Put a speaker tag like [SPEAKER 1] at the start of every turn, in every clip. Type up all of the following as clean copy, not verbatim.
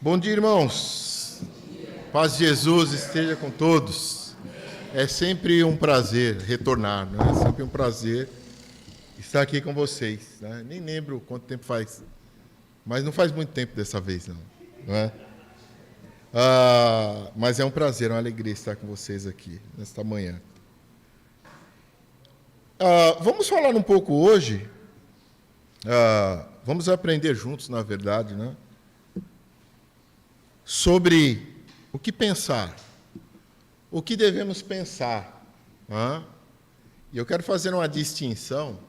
[SPEAKER 1] Bom dia, irmãos. Paz de Jesus esteja com todos. É sempre um prazer retornar, né? É sempre um prazer estar aqui com vocês, né? Nem lembro quanto tempo faz, mas não faz muito tempo dessa vez, não é? Mas é um prazer, uma alegria estar com vocês aqui nesta manhã. Vamos falar um pouco hoje, vamos aprender juntos, na verdade, né? Sobre o que pensar, o que devemos pensar. E eu quero fazer uma distinção.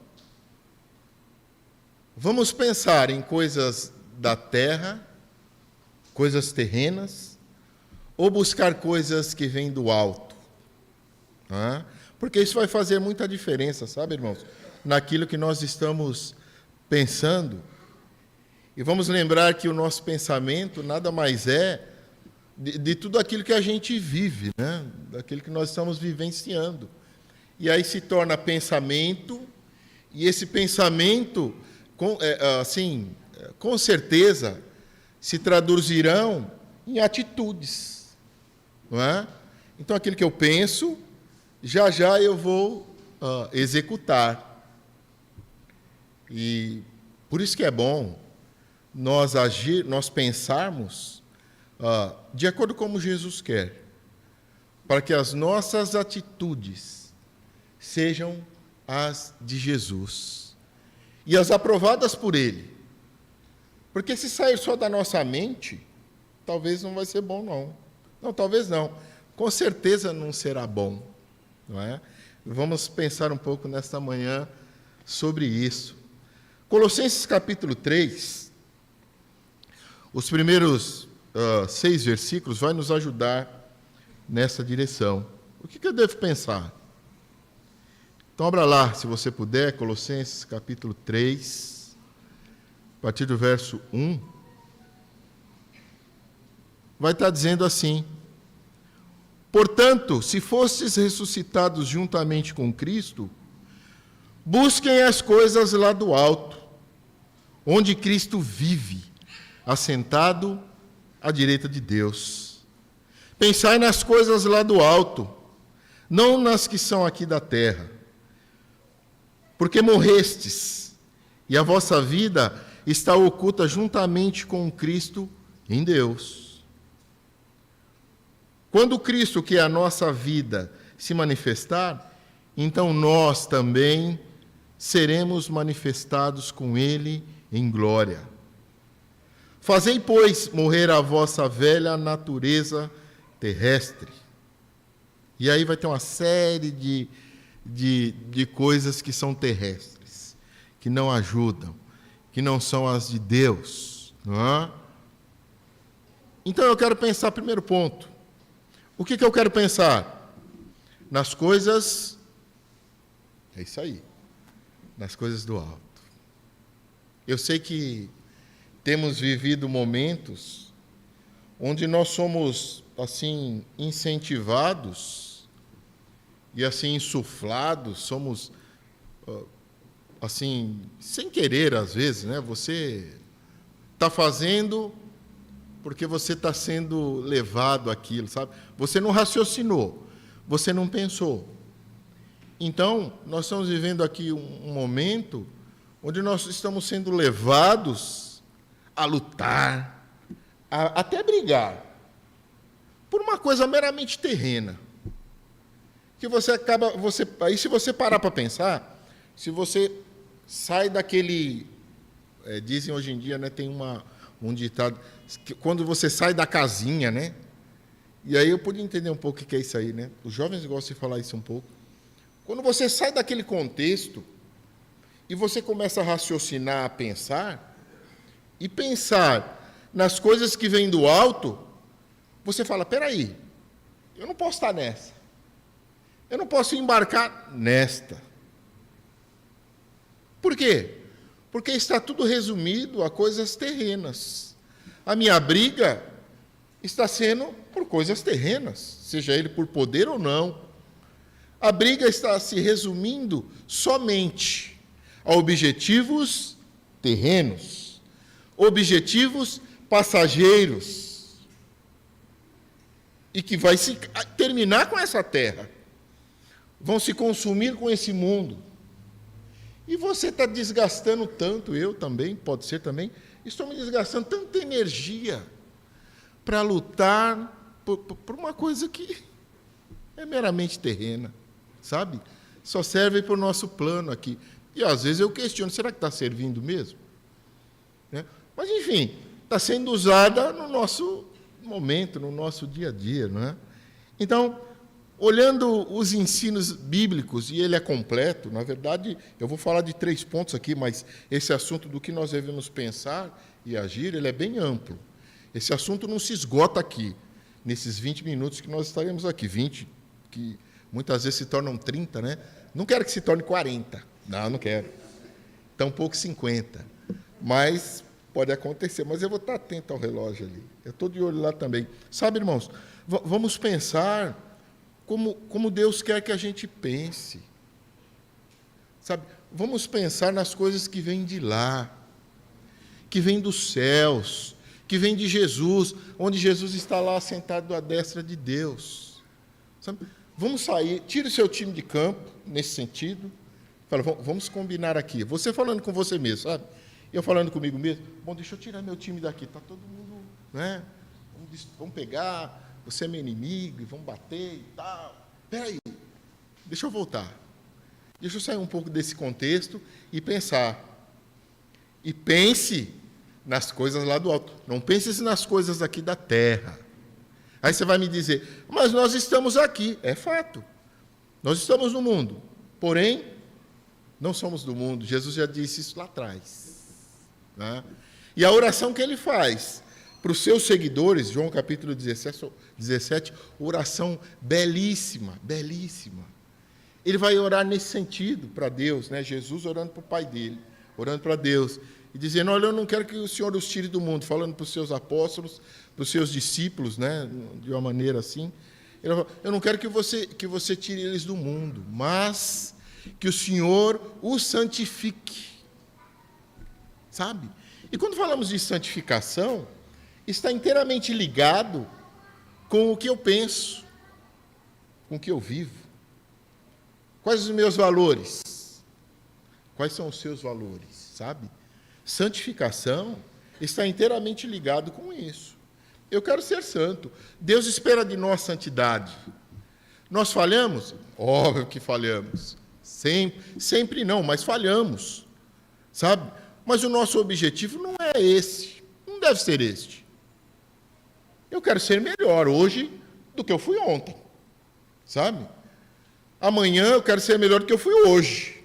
[SPEAKER 1] Vamos pensar em coisas da terra, coisas terrenas, ou buscar coisas que vêm do alto. Porque isso vai fazer muita diferença, sabe, irmãos? Naquilo que nós estamos pensando. E vamos lembrar que o nosso pensamento nada mais é de tudo aquilo que a gente vive, né? Daquilo que nós estamos vivenciando. E aí se torna pensamento, e esse pensamento, com certeza, se traduzirão em atitudes. Não é? Então, aquilo que eu penso, já eu vou executar. E por isso que é bom nós pensarmos de acordo com como Jesus quer, para que as nossas atitudes sejam as de Jesus e as aprovadas por Ele. Porque se sair só da nossa mente, talvez não vai ser bom, não. Não, talvez não. Com certeza não será bom, não é? Vamos pensar um pouco nesta manhã sobre isso. Colossenses capítulo 3, os primeiros 6 versículos vai nos ajudar nessa direção. O que eu devo pensar? Então, abra lá, se você puder, Colossenses capítulo 3, a partir do verso 1. Vai estar dizendo assim: portanto, se fostes ressuscitados juntamente com Cristo, busquem as coisas lá do alto, onde Cristo vive, assentado à direita de Deus. Pensai nas coisas lá do alto, não nas que são aqui da terra. Porque morrestes, e a vossa vida está oculta juntamente com Cristo em Deus. Quando Cristo, que é a nossa vida, se manifestar, então nós também seremos manifestados com Ele em glória. Fazei, pois, morrer a vossa velha natureza terrestre. E aí vai ter uma série de coisas que são terrestres, que não ajudam, que não são as de Deus. Não é? Então eu quero pensar, primeiro ponto. O que eu quero pensar? Nas coisas, é isso aí, nas coisas do alto. Eu sei que temos vivido momentos onde nós somos, assim, incentivados e, assim, insuflados, somos, assim, sem querer, às vezes, né? Você está fazendo porque você está sendo levado àquilo, sabe? Você não raciocinou, você não pensou. Então, nós estamos vivendo aqui um momento onde nós estamos sendo levados a lutar, até brigar, por uma coisa meramente terrena. Que você acaba, aí se você parar para pensar, se você sai daquele, dizem hoje em dia, né, tem um ditado, que quando você sai da casinha, né, e aí eu pude entender um pouco o que é isso aí, né, os jovens gostam de falar isso um pouco, quando você sai daquele contexto e você começa a raciocinar, a pensar, e pensar nas coisas que vêm do alto, você fala, peraí, eu não posso estar nessa. Eu não posso embarcar nesta. Por quê? Porque está tudo resumido a coisas terrenas. A minha briga está sendo por coisas terrenas, seja ele por poder ou não. A briga está se resumindo somente a objetivos terrenos, objetivos passageiros e que vai se terminar com essa terra. Vão se consumir com esse mundo. E você está desgastando tanto, eu também, pode ser também, estou me desgastando tanta energia para lutar por uma coisa que é meramente terrena, sabe? Só serve para o nosso plano aqui. E às vezes eu questiono, será que está servindo mesmo? Né? Mas, enfim, está sendo usada no nosso momento, no nosso dia a dia. Não é? Então, olhando os ensinos bíblicos, e ele é completo, na verdade, eu vou falar de 3 pontos aqui, mas esse assunto do que nós devemos pensar e agir, ele é bem amplo. Esse assunto não se esgota aqui, nesses 20 minutos que nós estaremos aqui, 20, que muitas vezes se tornam 30, né? Não quero que se torne 40, não quero. Tampouco 50, mas pode acontecer, mas eu vou estar atento ao relógio ali, eu estou de olho lá também. Sabe, irmãos, vamos pensar como Deus quer que a gente pense. Sabe? Vamos pensar nas coisas que vêm de lá, que vêm dos céus, que vêm de Jesus, onde Jesus está lá sentado à destra de Deus. Sabe? Vamos sair, tira o seu time de campo, nesse sentido, fala, vamos combinar aqui. Você falando com você mesmo, sabe? Eu falando comigo mesmo, bom, deixa eu tirar meu time daqui, está todo mundo, né? Vamos pegar, você é meu inimigo, e vamos bater e tal. Espera aí, deixa eu voltar. Deixa eu sair um pouco desse contexto e pensar. E pense nas coisas lá do alto. Não pense nas coisas aqui da terra. Aí você vai me dizer, mas nós estamos aqui. É fato. Nós estamos no mundo. Porém, não somos do mundo. Jesus já disse isso lá atrás. Né? E a oração que ele faz para os seus seguidores, João capítulo 17, oração belíssima, belíssima. Ele vai orar nesse sentido para Deus, né? Jesus orando para o Pai dele, orando para Deus, e dizendo, olha, eu não quero que o Senhor os tire do mundo, falando para os seus apóstolos, para os seus discípulos, né? De uma maneira assim. Ele falou, eu não quero que você tire eles do mundo, mas que o Senhor os santifique. Sabe? E quando falamos de santificação, está inteiramente ligado com o que eu penso, com o que eu vivo. Quais os meus valores? Quais são os seus valores? Sabe? Santificação está inteiramente ligado com isso. Eu quero ser santo. Deus espera de nós santidade. Nós falhamos? Óbvio que falhamos. Sempre não, mas falhamos. Sabe? Mas o nosso objetivo não é esse. Não deve ser este. Eu quero ser melhor hoje do que eu fui ontem. Sabe? Amanhã eu quero ser melhor do que eu fui hoje.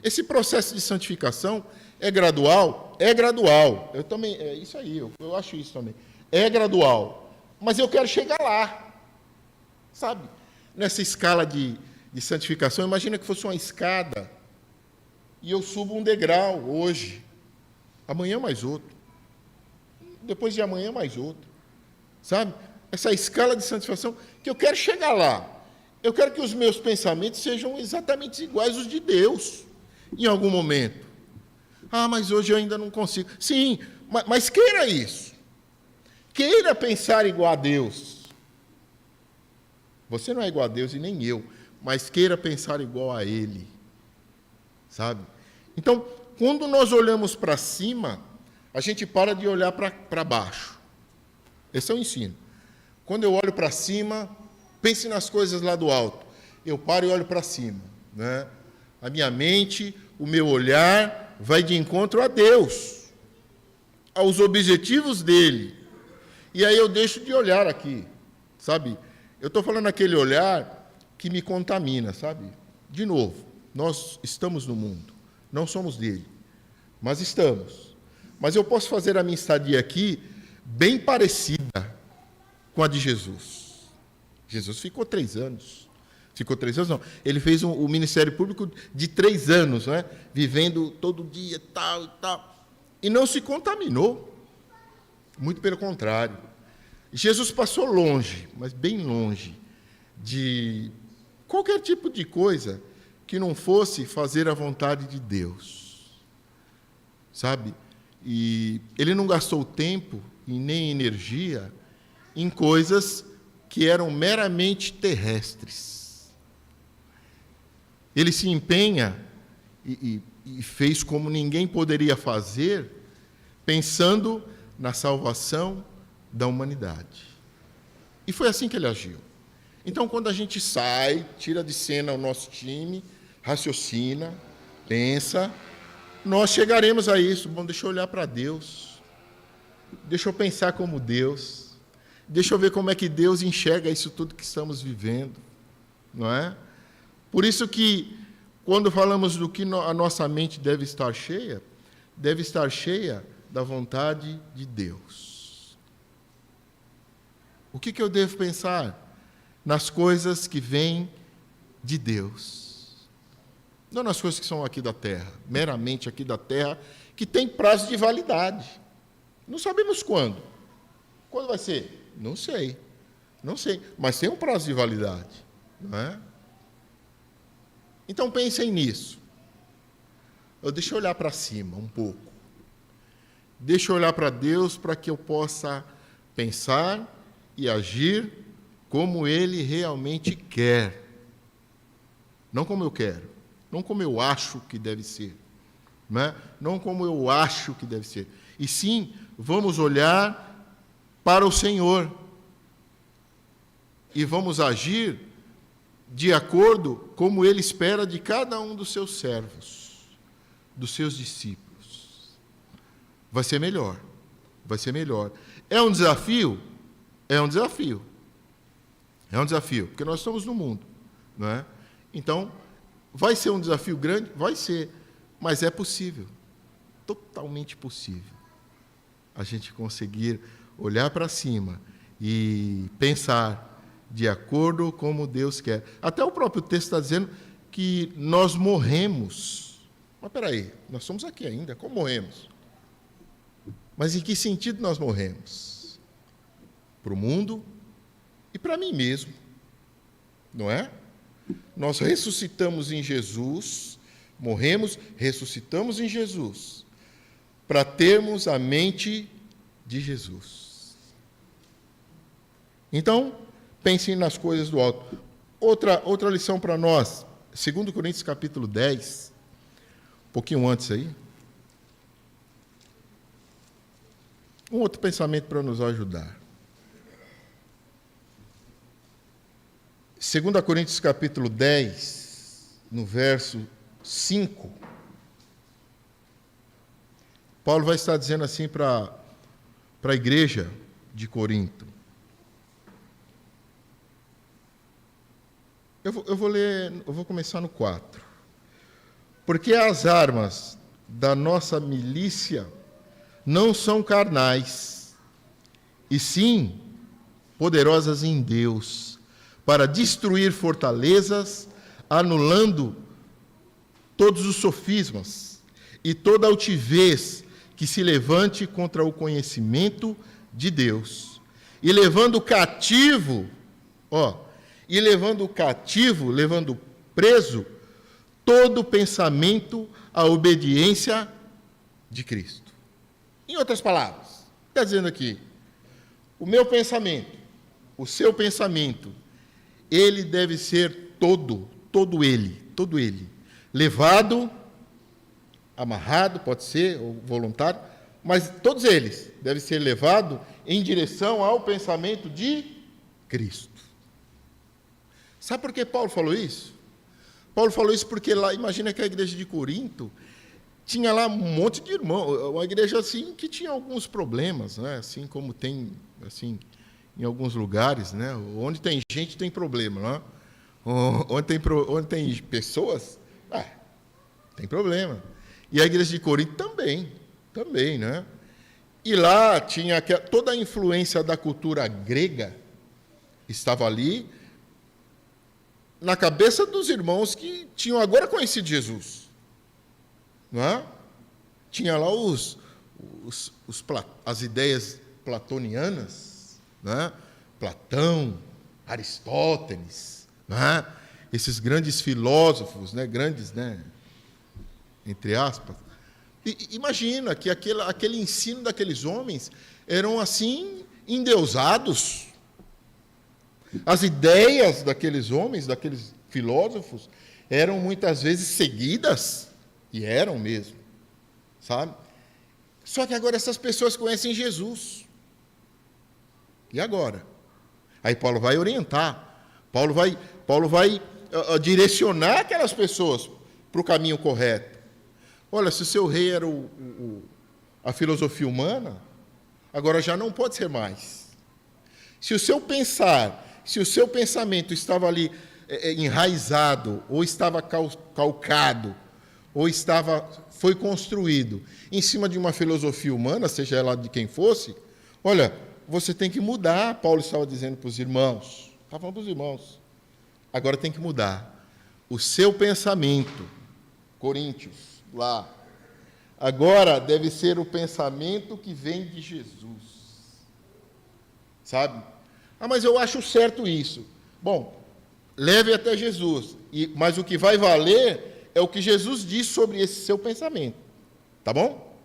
[SPEAKER 1] Esse processo de santificação é gradual? É gradual. Eu também, é isso aí, eu acho isso também. É gradual. Mas eu quero chegar lá. Sabe? Nessa escala de santificação, imagina que fosse uma escada e eu subo um degrau hoje. Amanhã mais outro. Depois de amanhã mais outro. Sabe? Essa escala de santificação que eu quero chegar lá. Eu quero que os meus pensamentos sejam exatamente iguais aos de Deus, em algum momento. Ah, mas hoje eu ainda não consigo. Sim, mas queira isso. Queira pensar igual a Deus. Você não é igual a Deus e nem eu, mas queira pensar igual a Ele. Sabe? Então, quando nós olhamos para cima, a gente para de olhar para baixo. Esse é o ensino. Quando eu olho para cima, pense nas coisas lá do alto. Eu paro e olho para cima. Né? A minha mente, o meu olhar vai de encontro a Deus, aos objetivos dele. E aí eu deixo de olhar aqui, sabe? Eu estou falando aquele olhar que me contamina, sabe? De novo, nós estamos no mundo, não somos dele, mas estamos. Mas eu posso fazer a minha estadia aqui bem parecida com a de Jesus. Jesus ficou 3 anos. Ficou 3 anos, não. Ele fez o ministério público de 3 anos, né? Vivendo todo dia, tal e tal. E não se contaminou. Muito pelo contrário. Jesus passou longe, mas bem longe, de qualquer tipo de coisa que não fosse fazer a vontade de Deus. Sabe? E ele não gastou tempo e nem energia em coisas que eram meramente terrestres. Ele se empenha e fez como ninguém poderia fazer, pensando na salvação da humanidade. E foi assim que ele agiu. Então, quando a gente sai, tira de cena o nosso time, raciocina, pensa, nós chegaremos a isso. Bom, deixa eu olhar para Deus, deixa eu pensar como Deus, deixa eu ver como é que Deus enxerga isso tudo que estamos vivendo, não é? Por isso que, quando falamos do que a nossa mente deve estar cheia da vontade de Deus. O que eu devo pensar? Nas coisas que vêm de Deus. Não nas coisas que são aqui da terra, meramente aqui da terra, que tem prazo de validade. Não sabemos quando. Quando vai ser? Não sei. Não sei. Mas tem um prazo de validade. Não é? Então pensem nisso. Deixa eu olhar para cima um pouco. Deixa eu olhar para Deus para que eu possa pensar e agir como Ele realmente quer. Não como eu quero. Não como eu acho que deve ser. Não como eu acho que deve ser. E sim, vamos olhar para o Senhor. E vamos agir de acordo como Ele espera de cada um dos seus servos, dos seus discípulos. Vai ser melhor. Vai ser melhor. É um desafio? É um desafio. É um desafio, porque nós estamos no mundo, não é? Então, vai ser um desafio grande? Vai ser, mas é possível, totalmente possível, a gente conseguir olhar para cima e pensar de acordo com como Deus quer. Até o próprio texto está dizendo que nós morremos. Mas espera aí, nós somos aqui ainda, como morremos? Mas em que sentido nós morremos? Para o mundo e para mim mesmo, não é? Nós ressuscitamos em Jesus, morremos, ressuscitamos em Jesus, para termos a mente de Jesus. Então, pensem nas coisas do alto. Outra lição para nós, 2 Coríntios capítulo 10, um pouquinho antes aí. Um outro pensamento para nos ajudar. 2 Coríntios capítulo 10, no verso 5, Paulo vai estar dizendo assim para a igreja de Corinto. Eu vou começar no 4. Porque as armas da nossa milícia não são carnais, e sim poderosas em Deus, para destruir fortalezas, anulando todos os sofismas e toda altivez que se levante contra o conhecimento de Deus, e levando preso todo pensamento à obediência de Cristo. Em outras palavras, está dizendo aqui, o meu pensamento, o seu pensamento, ele deve ser todo ele, levado, amarrado, pode ser, ou voluntário, mas todos eles devem ser levados em direção ao pensamento de Cristo. Sabe por que Paulo falou isso? Paulo falou isso porque lá, imagina que a igreja de Corinto tinha lá um monte de irmãos, uma igreja assim que tinha alguns problemas, né? Assim como tem assim em alguns lugares, né? Onde tem gente tem problema, né? Onde tem pessoas, tem problema. E a igreja de Corinto também, né? E lá tinha toda a influência da cultura grega estava ali na cabeça dos irmãos que tinham agora conhecido Jesus, não é? Tinha lá as ideias platonianas, né? Platão, Aristóteles, né? Esses grandes filósofos, né? Grandes, né? Entre aspas, Imagina que aquele ensino daqueles homens eram assim endeusados. As ideias daqueles homens, daqueles filósofos, eram muitas vezes seguidas, e eram mesmo, sabe? Só que agora essas pessoas conhecem Jesus. E agora? Aí Paulo vai orientar, Paulo vai direcionar aquelas pessoas para o caminho correto. Olha, se o seu rei era a filosofia humana, agora já não pode ser mais. Se o seu pensamento estava ali enraizado, ou estava calcado, ou foi construído em cima de uma filosofia humana, seja ela de quem fosse, olha, você tem que mudar. Paulo estava dizendo para os irmãos, estava falando para os irmãos, agora tem que mudar o seu pensamento. Coríntios, lá, agora deve ser o pensamento que vem de Jesus, sabe? Mas eu acho certo isso. Bom, leve até Jesus, mas o que vai valer é o que Jesus diz sobre esse seu pensamento, tá bom?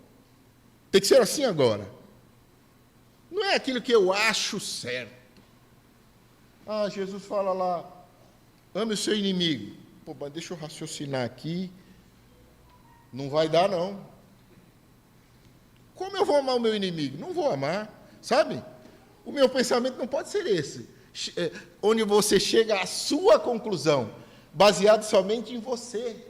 [SPEAKER 1] Tem que ser assim agora. Não é aquilo que eu acho certo. Jesus fala lá, ame o seu inimigo. Pô, mas deixa eu raciocinar aqui. Não vai dar, não. Como eu vou amar o meu inimigo? Não vou amar, sabe? O meu pensamento não pode ser esse, onde você chega à sua conclusão, baseado somente em você.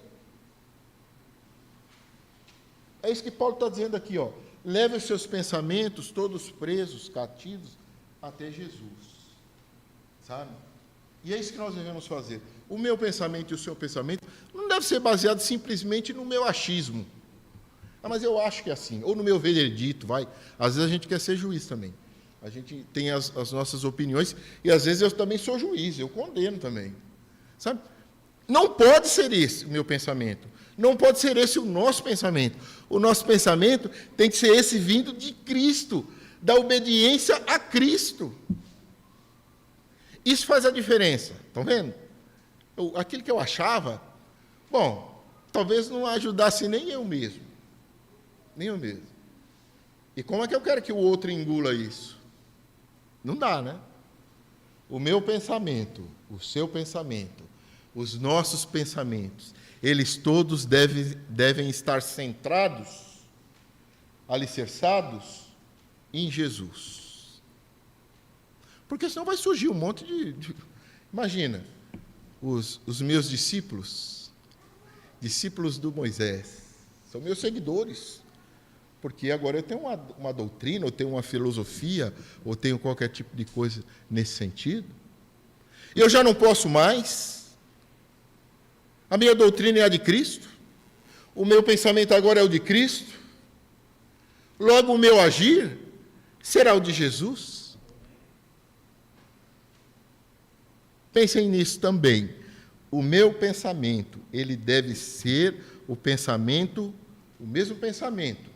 [SPEAKER 1] É isso que Paulo está dizendo aqui, ó. Leve os seus pensamentos, todos presos, cativos, até Jesus, sabe? E é isso que nós devemos fazer. O meu pensamento e o seu pensamento não deve ser baseado simplesmente no meu achismo. Mas eu acho que é assim. Ou no meu veredito, vai. Às vezes a gente quer ser juiz também. A gente tem as nossas opiniões e às vezes eu também sou juiz, eu condeno também. Sabe? Não pode ser esse o meu pensamento. Não pode ser esse o nosso pensamento. O nosso pensamento tem que ser esse vindo de Cristo, da obediência a Cristo. Isso faz a diferença. Estão vendo? Aquilo que eu achava, bom, talvez não ajudasse nem eu mesmo. Nem eu mesmo. E como é que eu quero que o outro engula isso? Não dá, né? O meu pensamento, o seu pensamento, os nossos pensamentos, eles todos devem estar centrados, alicerçados em Jesus. Porque senão vai surgir um monte de... Imagina, os meus discípulos do Moisés, são meus seguidores, porque agora eu tenho uma doutrina, ou tenho uma filosofia, ou tenho qualquer tipo de coisa nesse sentido. Eu já não posso mais. A minha doutrina é a de Cristo. O meu pensamento agora é o de Cristo. Logo, o meu agir será o de Jesus. Pensem nisso também. O meu pensamento, ele deve ser o mesmo pensamento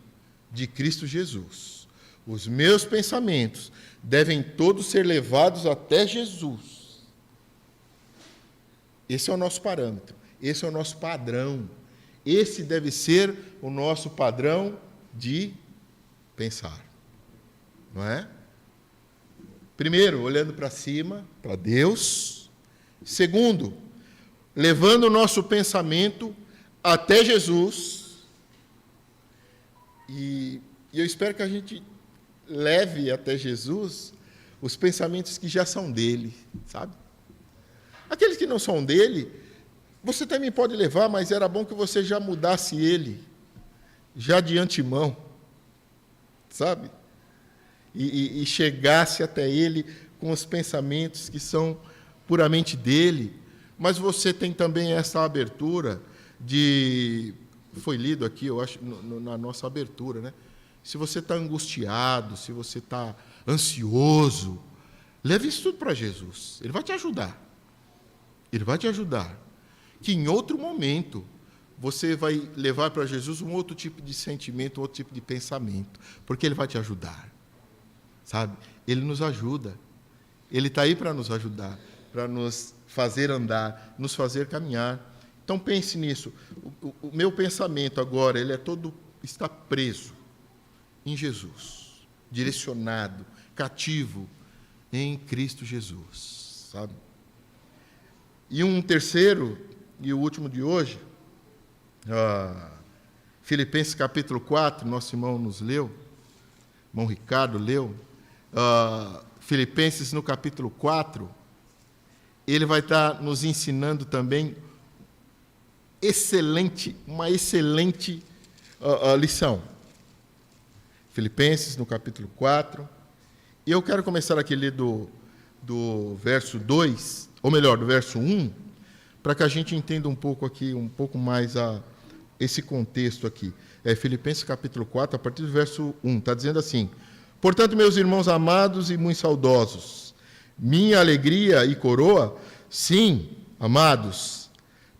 [SPEAKER 1] de Cristo Jesus. Os meus pensamentos devem todos ser levados até Jesus. Esse é o nosso parâmetro, esse é o nosso padrão. Esse deve ser o nosso padrão de pensar. Não é? Primeiro, olhando para cima, para Deus. Segundo, levando o nosso pensamento até Jesus. E eu espero que a gente leve até Jesus os pensamentos que já são dele, sabe? Aqueles que não são dele, você também pode levar, mas era bom que você já mudasse ele, já de antemão, sabe? E chegasse até ele com os pensamentos que são puramente dele. Mas você tem também essa abertura de... Foi lido aqui, eu acho, na nossa abertura, né? Se você está angustiado, se você está ansioso, leve isso tudo para Jesus. Ele vai te ajudar. Ele vai te ajudar. Que em outro momento você vai levar para Jesus um outro tipo de sentimento, um outro tipo de pensamento, porque Ele vai te ajudar. Sabe? Ele nos ajuda. Ele está aí para nos ajudar, para nos fazer andar, nos fazer caminhar. Então pense nisso. O meu pensamento agora, ele é todo está preso em Jesus, direcionado, cativo em Cristo Jesus, sabe? E um terceiro, e o último de hoje, Filipenses capítulo 4, nosso irmão nos leu, irmão Ricardo leu, Filipenses no capítulo 4, ele vai estar nos ensinando também uma excelente lição. Filipenses no capítulo 4, e eu quero começar aqui a ler do verso 2, ou melhor, do verso 1, para que a gente entenda um pouco mais esse contexto aqui. Filipenses capítulo 4, a partir do verso 1, está dizendo assim: portanto, meus irmãos amados e muito saudosos, minha alegria e coroa, sim, amados,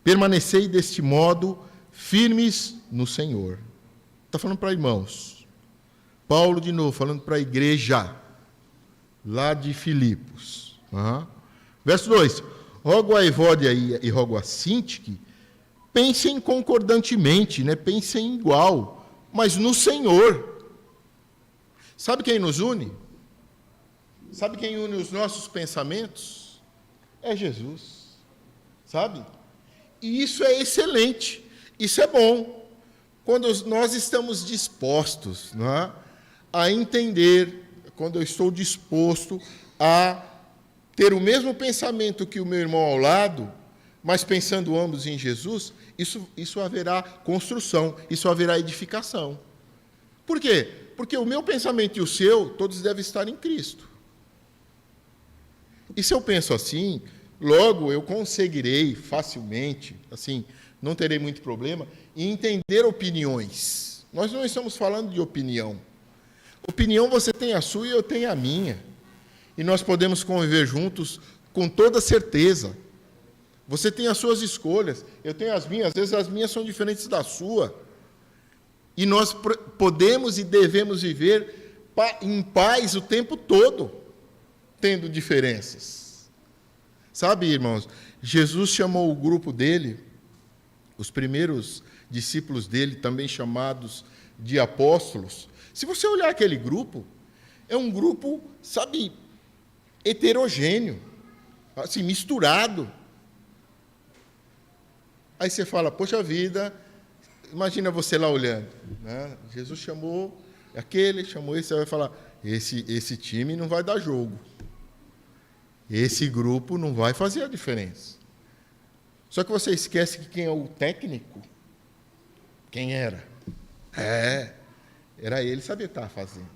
[SPEAKER 1] permanecei deste modo firmes no Senhor. Está falando para irmãos. Paulo, de novo, falando para a igreja lá de Filipos. Verso 2: rogo a Evódia e rogo a Sintique, pensem concordantemente, pensem igual, mas no Senhor. Sabe quem nos une? Sabe quem une os nossos pensamentos? É Jesus, sabe? E isso é excelente, isso é bom, quando nós estamos dispostos a entender, quando eu estou disposto a ter o mesmo pensamento que o meu irmão ao lado, mas pensando ambos em Jesus, isso haverá construção, isso haverá edificação. Por quê? Porque o meu pensamento e o seu, todos devem estar em Cristo. E se eu penso assim, logo eu conseguirei facilmente, assim, não terei muito problema, em entender opiniões. Nós não estamos falando de opinião. Opinião você tem a sua e eu tenho a minha. E nós podemos conviver juntos com toda certeza. Você tem as suas escolhas, eu tenho as minhas, às vezes as minhas são diferentes da sua. E nós podemos e devemos viver em paz o tempo todo, tendo diferenças. Sabe, irmãos, Jesus chamou o grupo dele, os primeiros discípulos dele, também chamados de apóstolos. Se você olhar aquele grupo, é um grupo, sabe, heterogêneo, assim, misturado. Aí você fala, poxa vida, imagina você lá olhando, Jesus chamou aquele, chamou esse, você vai falar, esse time não vai dar jogo. Esse grupo não vai fazer a diferença. Só que você esquece que quem é o técnico, quem era? Era ele, sabia o que estava fazendo.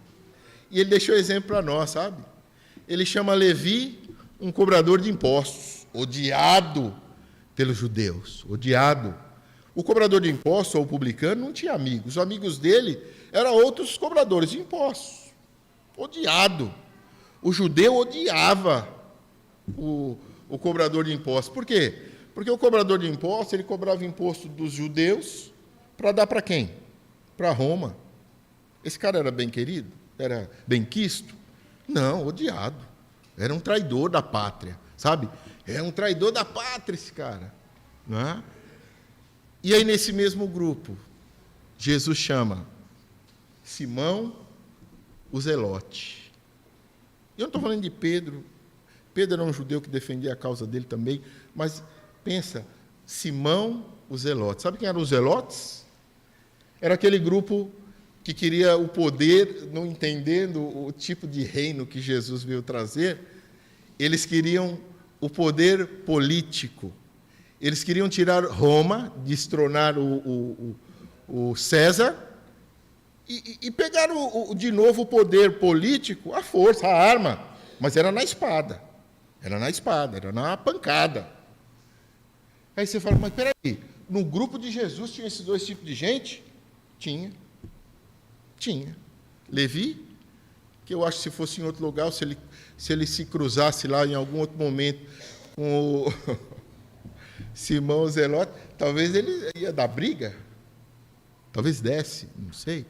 [SPEAKER 1] E ele deixou exemplo para nós, sabe? Ele chama Levi um cobrador de impostos, odiado pelos judeus, odiado. O cobrador de impostos, ou o publicano, não tinha amigos. Os amigos dele eram outros cobradores de impostos. Odiado. O judeu odiava o cobrador de impostos. Por quê? Porque o cobrador de impostos, ele cobrava imposto dos judeus para dar para quem? Para Roma. Esse cara era bem querido? Era bem quisto? Não, odiado. Era um traidor da pátria, sabe? É um traidor da pátria esse cara. Não é? E aí, nesse mesmo grupo, Jesus chama Simão, o Zelote. Eu não estou falando de Pedro. Pedro era um judeu que defendia a causa dele também. Mas, pensa, Simão, o Zelote. Sabe quem eram os Zelotes? Era aquele grupo que queria o poder, não entendendo o tipo de reino que Jesus veio trazer. Eles queriam o poder político. Eles queriam tirar Roma, destronar o César, e pegar de novo o poder político, a força, a arma, mas era na espada. Era na espada, era na pancada. Aí você fala, mas peraí, no grupo de Jesus tinha esses dois tipos de gente? Tinha. Levi, que eu acho que se fosse em outro lugar, se ele se cruzasse lá em algum outro momento com o Simão Zelote, talvez ele ia dar briga, talvez desse, não sei.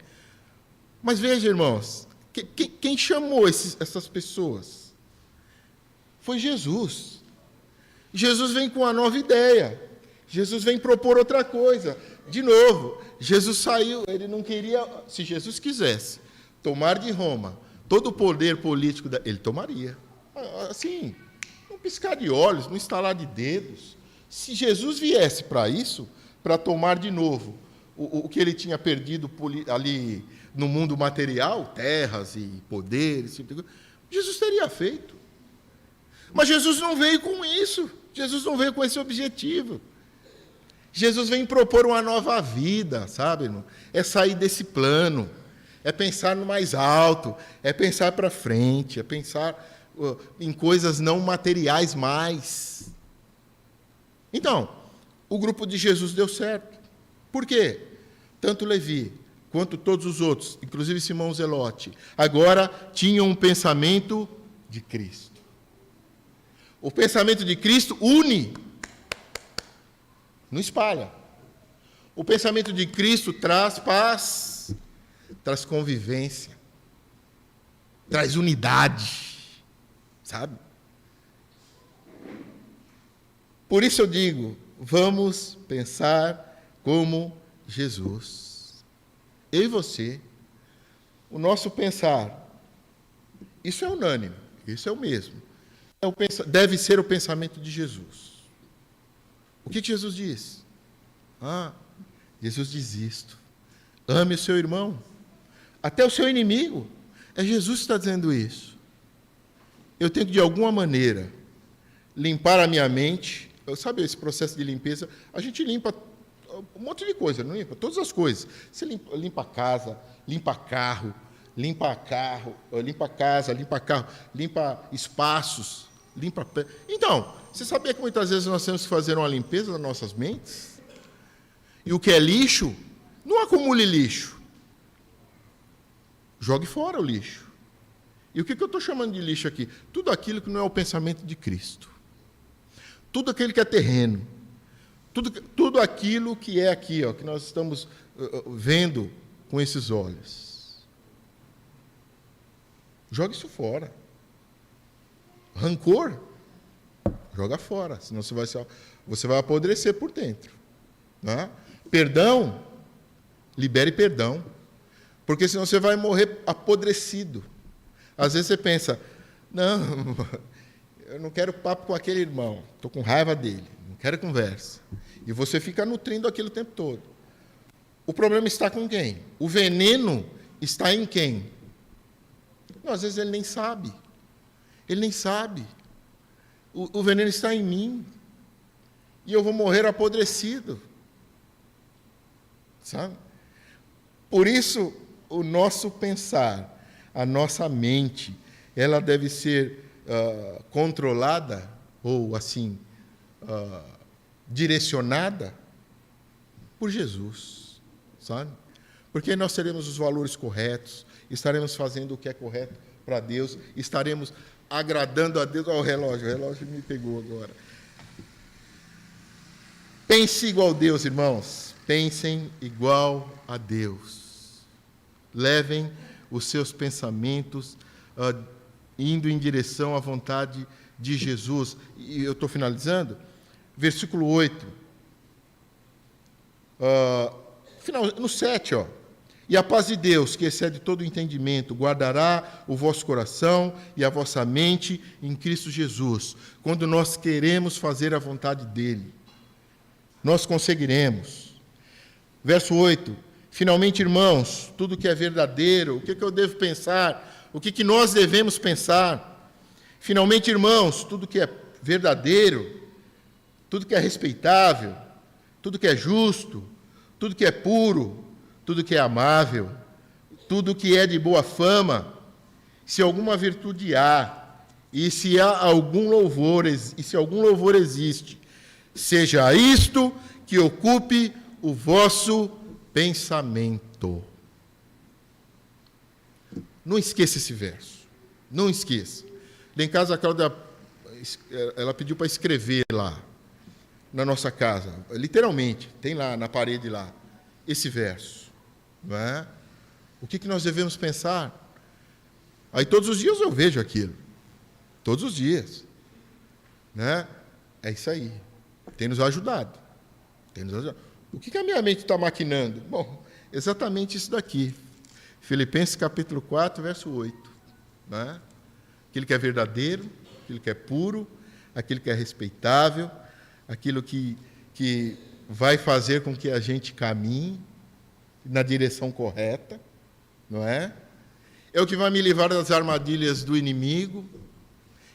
[SPEAKER 1] Mas veja, irmãos, quem chamou essas pessoas? Foi Jesus. Jesus vem com uma nova ideia. Jesus vem propor outra coisa. De novo, Jesus saiu, ele não queria, se Jesus quisesse tomar de Roma todo o poder político, ele tomaria. Assim, um piscar de olhos, um estalar de dedos. Se Jesus viesse para isso, para tomar de novo o que ele tinha perdido ali no mundo material, terras e poderes, Jesus teria feito. Mas Jesus não veio com isso. Jesus não veio com esse objetivo. Jesus vem propor uma nova vida, sabe, irmão? É sair desse plano, é pensar no mais alto, é pensar para frente, é pensar em coisas não materiais mais. Então, o grupo de Jesus deu certo. Por quê? Tanto Levi quanto todos os outros, inclusive Simão Zelote, agora tinham um pensamento de Cristo. O pensamento de Cristo une, não espalha. O pensamento de Cristo traz paz, traz convivência, traz unidade, sabe? Por isso eu digo, vamos pensar como Jesus. Eu e você, o nosso pensar, isso é unânime, isso é o mesmo. Deve ser o pensamento de Jesus. O que Jesus diz? Jesus diz isto. Ame o seu irmão, até o seu inimigo. É Jesus que está dizendo isso. Eu tenho que, de alguma maneira, limpar a minha mente. Sabe esse processo de limpeza? A gente limpa um monte de coisa, não limpa? Todas as coisas. Você limpa a casa, limpa carro, limpa casa, limpa carro, limpa espaços, limpa pé. Então, você sabia que muitas vezes nós temos que fazer uma limpeza das nossas mentes? E o que é lixo, não acumule lixo. Jogue fora o lixo. E o que eu estou chamando de lixo aqui? Tudo aquilo que não é o pensamento de Cristo. Tudo aquilo que é terreno. Tudo aquilo que é aqui, que nós estamos vendo com esses olhos. Jogue isso fora. Rancor, joga fora, senão você vai apodrecer por dentro. Né? Perdão, libere perdão, porque senão você vai morrer apodrecido. Às vezes você pensa, não, eu não quero papo com aquele irmão, estou com raiva dele, não quero conversa. E você fica nutrindo aquilo o tempo todo. O problema está com quem? O veneno está em quem? Não, às vezes ele nem sabe. Ele nem sabe. O veneno está em mim. E eu vou morrer apodrecido. Sabe? Por isso, o nosso pensar, a nossa mente, ela deve ser controlada, ou assim, direcionada por Jesus. Sabe? Porque nós teremos os valores corretos, estaremos fazendo o que é correto para Deus, estaremos agradando a Deus. Olha o relógio me pegou agora. Pense igual a Deus, irmãos. Pensem igual a Deus. Levem os seus pensamentos indo em direção à vontade de Jesus. E eu estou finalizando. Versículo 8. No 7, E a paz de Deus, que excede todo o entendimento, guardará o vosso coração e a vossa mente em Cristo Jesus. Quando nós queremos fazer a vontade dEle, nós conseguiremos. Verso 8. Finalmente, irmãos, tudo que é verdadeiro, o que eu devo pensar? O que nós devemos pensar? Finalmente, irmãos, tudo que é verdadeiro, tudo que é respeitável, tudo que é justo, tudo que é puro, tudo que é amável, tudo que é de boa fama, se alguma virtude há, e se há algum louvor, existe, seja isto que ocupe o vosso pensamento. Não esqueça esse verso. Não esqueça. Lá em casa, a Cláudia, ela pediu para escrever lá, na nossa casa. Literalmente, tem lá na parede lá, esse verso. Não é? O que nós devemos pensar? Aí todos os dias eu vejo aquilo. Todos os dias. Né? É isso aí. Tem nos ajudado. O que a minha mente está maquinando? Bom, exatamente isso daqui. Filipenses capítulo 4, verso 8. Né? Aquilo que é verdadeiro, aquilo que é puro, aquilo que é respeitável, aquilo que vai fazer com que a gente caminhe na direção correta, não é? É o que vai me livrar das armadilhas do inimigo,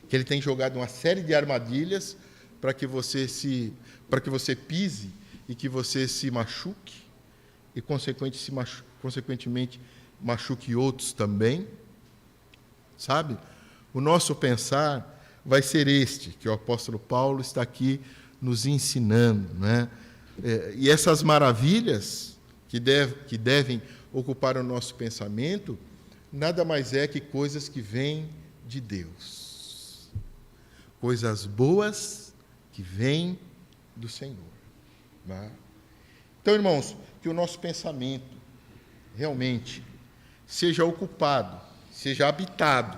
[SPEAKER 1] que ele tem jogado uma série de armadilhas para que você pise e que você se machuque e consequentemente machuque outros também. Sabe? O nosso pensar vai ser este, que o apóstolo Paulo está aqui nos ensinando, né? E essas maravilhas que devem ocupar o nosso pensamento, nada mais é que coisas que vêm de Deus. Coisas boas que vêm do Senhor. Né? Então, irmãos, que o nosso pensamento realmente seja ocupado, seja habitado,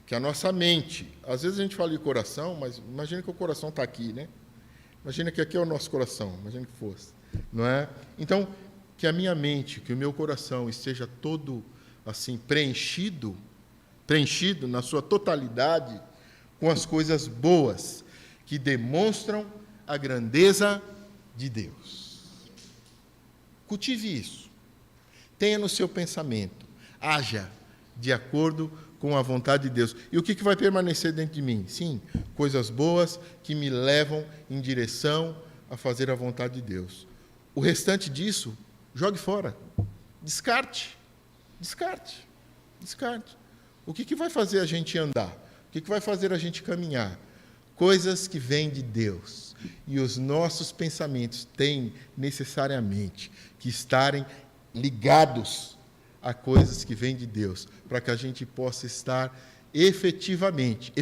[SPEAKER 1] que a nossa mente, às vezes a gente fala de coração, mas imagina que o coração está aqui, né? Imagina que aqui é o nosso coração, imagina que fosse, não é? Então, que a minha mente, que o meu coração esteja todo assim preenchido na sua totalidade com as coisas boas que demonstram a grandeza de Deus. Cultive isso. Tenha no seu pensamento. Haja de acordo com a vontade de Deus. E o que vai permanecer dentro de mim? Sim, coisas boas que me levam em direção a fazer a vontade de Deus. O restante disso, jogue fora. Descarte. Descarte. Descarte. O que vai fazer a gente andar? O que vai fazer a gente caminhar? Coisas que vêm de Deus. E os nossos pensamentos têm necessariamente que estarem ligados a coisas que vêm de Deus, para que a gente possa estar efetivamente,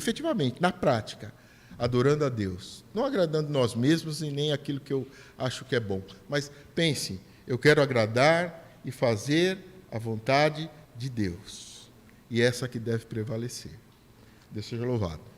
[SPEAKER 1] na prática, adorando a Deus, não agradando nós mesmos e nem aquilo que eu acho que é bom, mas pense, eu quero agradar e fazer a vontade de Deus, e essa que deve prevalecer. Deus seja louvado.